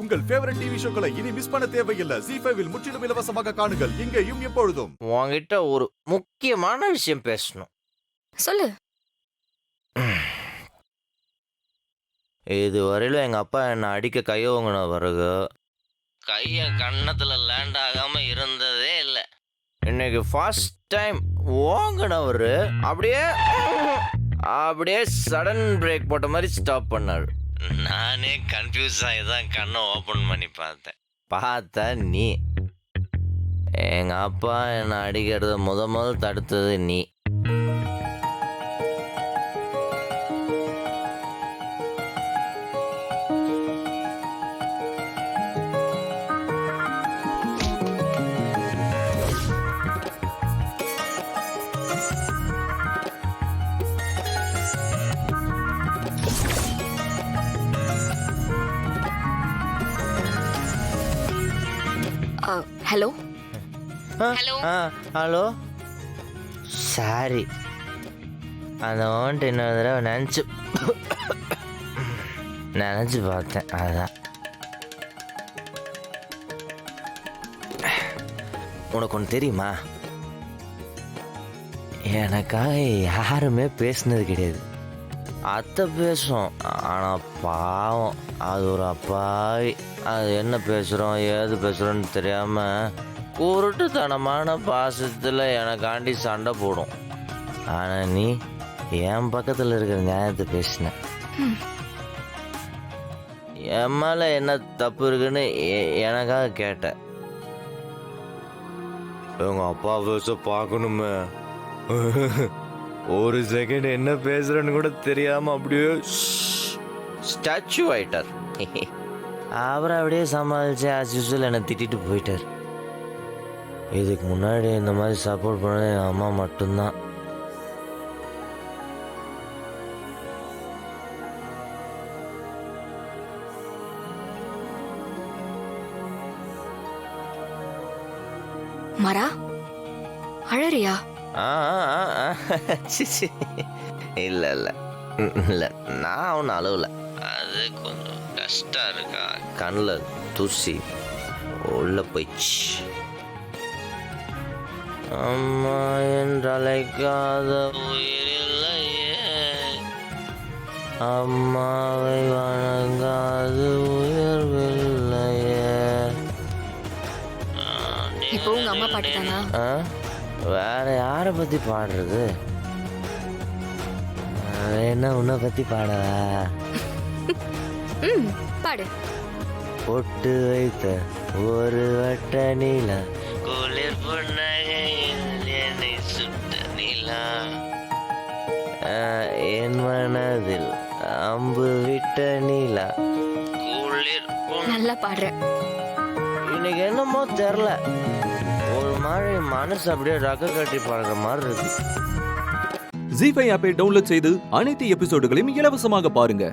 உங்கள் favourite TV ஷோக்களை இனி miss பண்ண தேவையில்லை. ZEE5 இல் முற்றிலும் இலவசமாக காணுங்கள். இங்கேயும் எப்பொழுதும். உன்கிட்ட ஒரு முக்கியமான விஷயம் பேசணும். சொல்லு. இதுவரையிலும் எங்கள் அப்பா என்னை அடிக்க கையை வாங்கின பிறகு கையை கன்னத்தில் லேண்ட் ஆகாமல் இருந்ததே இல்லை. இன்னைக்கு ஃபர்ஸ்ட் டைம் ஓங்கினவர் அப்படியே சடன் பிரேக் போட்ட மாதிரி ஸ்டாப் பண்ணார். நானே கன்ஃபியூஸ் ஆகி தான் கண்ணை ஓப்பன் பண்ணி பார்த்தா நீ. எங்கள் அப்பா என்னை அடிக்கிறத முதல் தடுத்தது நீ. ஹலோ. ஹலோ. சாரி, அந்த ஓன்ட்டு இன்னொரு தடவை நினச்சி பார்த்தேன். அதான் உனக்கு ஒன்று தெரியுமா, எனக்காக யாருமே பேசுனது கிடையாது. அத்தை பேசும், ஆனால் பாவம் அது ஒரு அப்பாவி. அது என்ன பேசுகிறோம் ஏது பேசுகிறோன்னு தெரியாமல் உருட்டுத்தனமான பாசத்தில் எனக்காண்டி சண்டை போடும். ஆனால் நீ என் பக்கத்தில் இருக்கிற நியாயத்தை பேசின. என் மேலே என்ன தப்பு இருக்குன்னு எனக்காக கேட்ட. உங்கள் அப்பா பேச பார்க்கணுமே, ஒரு செகண்ட் என்ன பேசுறேன்னு கூட தெரியாம அப்படியே ஸ்டாச்சு ஆயிட்டார். அப்புறம் அப்படியே சமாளிச்சு ஆஸ் யூஸ்வல் என்னை திட்டிட்டு போயிட்டார். இதுக்கு முன்னாடி இந்த மாதிரி சப்போர்ட் பண்ணது என் அம்மா மட்டும்தான். மரா, அழறியா? இல்லை இல்லை இல்லை, நான் ஒன்றும் அழுவலை. அது கொஞ்சம் கஷ்டம் இருக்கா, கண்ணில் தூசி உள்ள போயிடுச்சு. அம்மா என்று அழைக்காத உயிரில்லையே, அம்மாவை வணங்காது உயர்வில்லையே. இப்போ உங்க அம்மா பாட்டு தானா? வேற யாரை பத்தி பாடுறது? என்ன உன்னை பத்தி பாடவா? பாடு. பொட்டு வைத்த ஒரு வட்ட நீலா, குளிர் புன்னகையில் என்னை சுட்ட நீலா, என் மனதில் அம்பு விட்ட நீலா, குளிர். நல்லா பாடுற. இன்னைக்கு என்னமோ தெரில, ஒரு மாதிரி மனசு அப்படியே ரக்க கட்டி பாடுற மாதிரி இருக்கு. ZEE5 ஆப்பை டவுன்லோட் செய்து அனைத்து எபிசோடுகளையும் இலவசமாக பாருங்க.